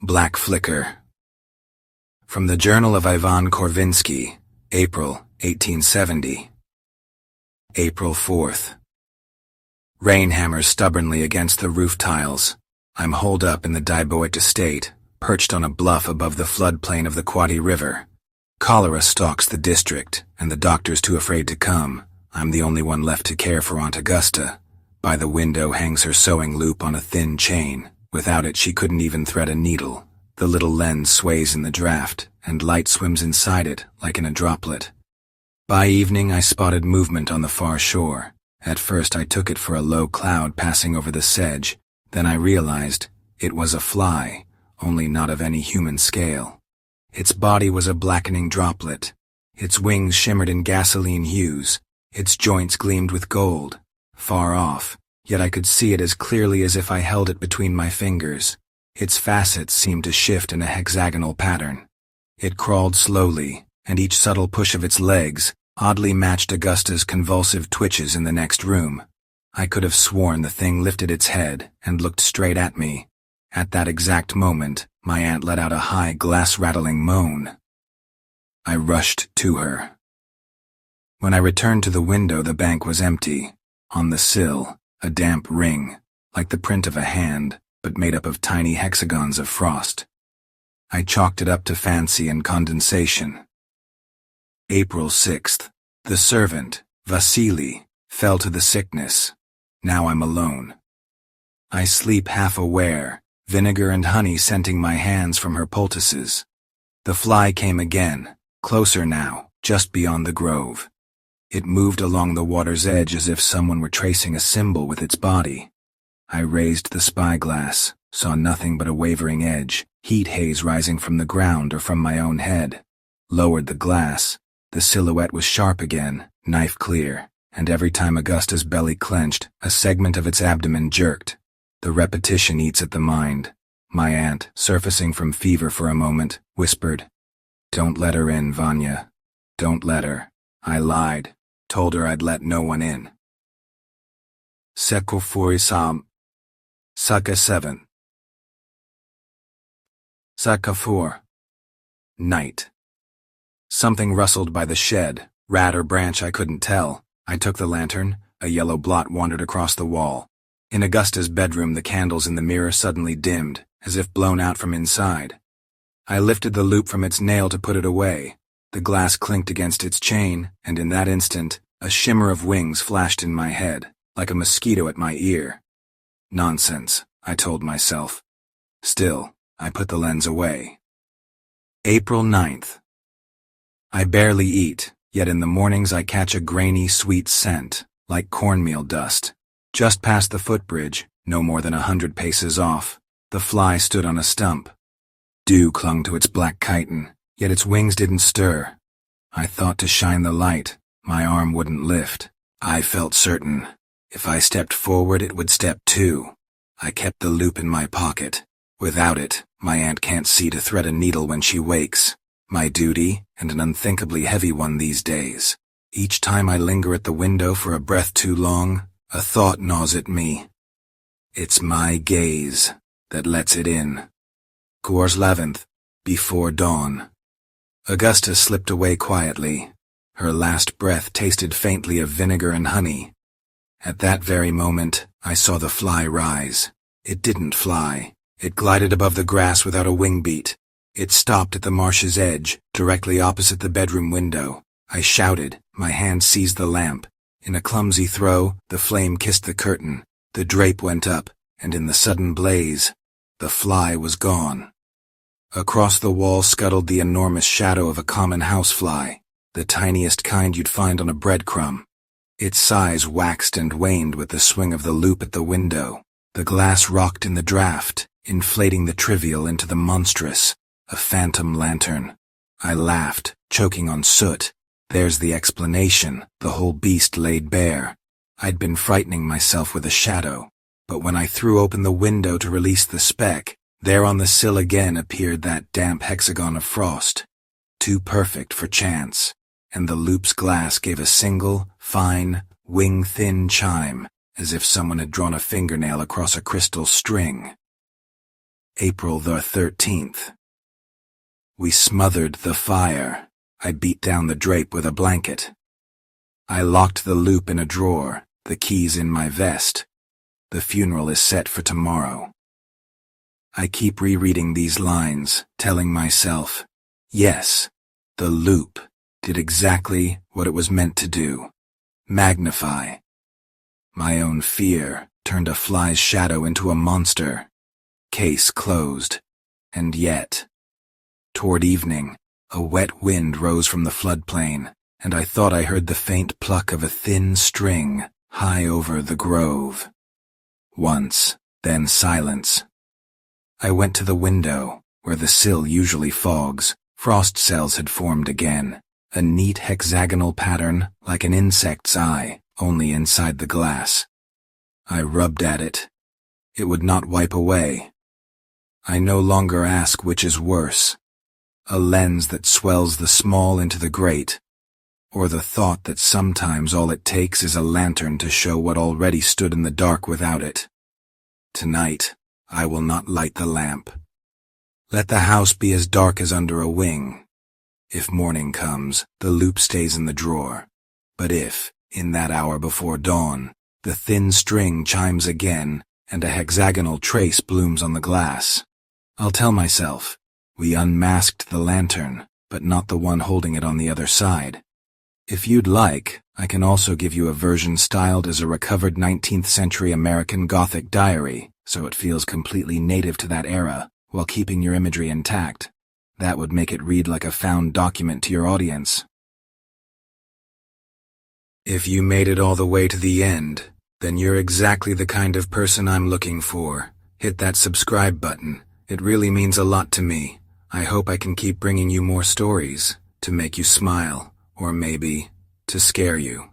Black Flicker. From the Journal of Ivan Korvinsky, April 1870. April 4th. Rain hammers stubbornly against the roof tiles. I'm holed up in the Diboit estate, perched on a bluff above the floodplain of the Quadi River. Cholera stalks the district, and the doctor's too afraid to come. I'm the only one left to care for Aunt Augusta. By the window hangs her sewing loop on a thin chain. Without it, she couldn't even thread a needle. The little lens sways in the draft, and light swims inside it, like in a droplet. By evening, I spotted movement on the far shore. At first, I took it for a low cloud passing over the sedge. Then I realized it was a fly, only not of any human scale. Its body was a blackening droplet. Its wings shimmered in gasoline hues. Its joints gleamed with gold. Far off, yet I could see it as clearly as if I held it between my fingers. Its facets seemed to shift in a hexagonal pattern. It crawled slowly, and each subtle push of its legs oddly matched Augusta's convulsive twitches in the next room. I could have sworn the thing lifted its head and looked straight at me. At that exact moment, my aunt let out a high, glass-rattling moan. I rushed to her. When I returned to the window, the bank was empty. On the sill, a damp ring, like the print of a hand, but made up of tiny hexagons of frost. I chalked it up to fancy and condensation. April 6th. The servant, Vasily, fell to the sickness. Now I'm alone. I sleep half aware, vinegar and honey scenting my hands from her poultices. The fly came again, closer now, just beyond the grove. It moved along the water's edge as if someone were tracing a symbol with its body. I raised the spyglass, saw nothing but a wavering edge, heat haze rising from the ground or from my own head. Lowered the glass. The silhouette was sharp again, knife clear, and every time Augusta's belly clenched, a segment of its abdomen jerked. The repetition eats at the mind. My aunt, surfacing from fever for a moment, whispered, "Don't let her in, Vanya. Don't let her." I lied. Told her I'd let no one in. Seka Saka 7. Saka 4. Night. Something rustled by the shed, rat or branch I couldn't tell. I took the lantern. A yellow blot wandered across the wall. In Augusta's bedroom, the candles in the mirror suddenly dimmed, as if blown out from inside. I lifted the loop from its nail to put it away. The glass clinked against its chain, and in that instant, a shimmer of wings flashed in my head, like a mosquito at my ear. Nonsense, I told myself. Still, I put the lens away. April 9th. I barely eat, yet in the mornings I catch a grainy, sweet scent, like cornmeal dust. Just past the footbridge, no more than 100 paces off, the fly stood on a stump. Dew clung to its black chitin, yet its wings didn't stir. I thought to shine the light, my arm wouldn't lift. I felt certain. If I stepped forward, it would step too. I kept the loop in my pocket. Without it, my aunt can't see to thread a needle when she wakes. My duty, and an unthinkably heavy one these days. Each time I linger at the window for a breath too long, a thought gnaws at me. It's my gaze that lets it in. Course 11th. Before dawn. Augusta slipped away quietly. Her last breath tasted faintly of vinegar and honey. At that very moment, I saw the fly rise. It didn't fly. It glided above the grass without a wing beat. It stopped at the marsh's edge, directly opposite the bedroom window. I shouted. My hand seized the lamp. In a clumsy throw, the flame kissed the curtain. The drape went up, and in the sudden blaze, the fly was gone. Across the wall scuttled the enormous shadow of a common housefly, the tiniest kind you'd find on a breadcrumb. Its size waxed and waned with the swing of the loop at the window. The glass rocked in the draft, inflating the trivial into the monstrous, a phantom lantern. I laughed, choking on soot. There's the explanation, the whole beast laid bare. I'd been frightening myself with a shadow, but when I threw open the window to release the speck, there on the sill again appeared that damp hexagon of frost. Too perfect for chance, and the loop's glass gave a single, fine, wing-thin chime, as if someone had drawn a fingernail across a crystal string. April the 13th. We smothered the fire. I beat down the drape with a blanket. I locked the loop in a drawer, the keys in my vest. The funeral is set for tomorrow. I keep rereading these lines, telling myself, yes, the loop did exactly what it was meant to do. Magnify. My own fear turned a fly's shadow into a monster. Case closed. And yet, toward evening, a wet wind rose from the floodplain, and I thought I heard the faint pluck of a thin string high over the grove. Once, then silence. I went to the window, where the sill usually fogs. Frost cells had formed again, a neat hexagonal pattern like an insect's eye, only inside the glass. I rubbed at it. It would not wipe away. I no longer ask which is worse, a lens that swells the small into the great, or the thought that sometimes all it takes is a lantern to show what already stood in the dark without it. Tonight, I will not light the lamp. Let the house be as dark as under a wing. If morning comes, the loop stays in the drawer. But if, in that hour before dawn, the thin string chimes again and a hexagonal trace blooms on the glass, I'll tell myself, we unmasked the lantern, but not the one holding it on the other side. If you'd like, I can also give you a version styled as a recovered 19th-century American Gothic diary, so it feels completely native to that era, while keeping your imagery intact. That would make it read like a found document to your audience. If you made it all the way to the end, then you're exactly the kind of person I'm looking for. Hit that subscribe button. It really means a lot to me. I hope I can keep bringing you more stories, to make you smile, or maybe, to scare you.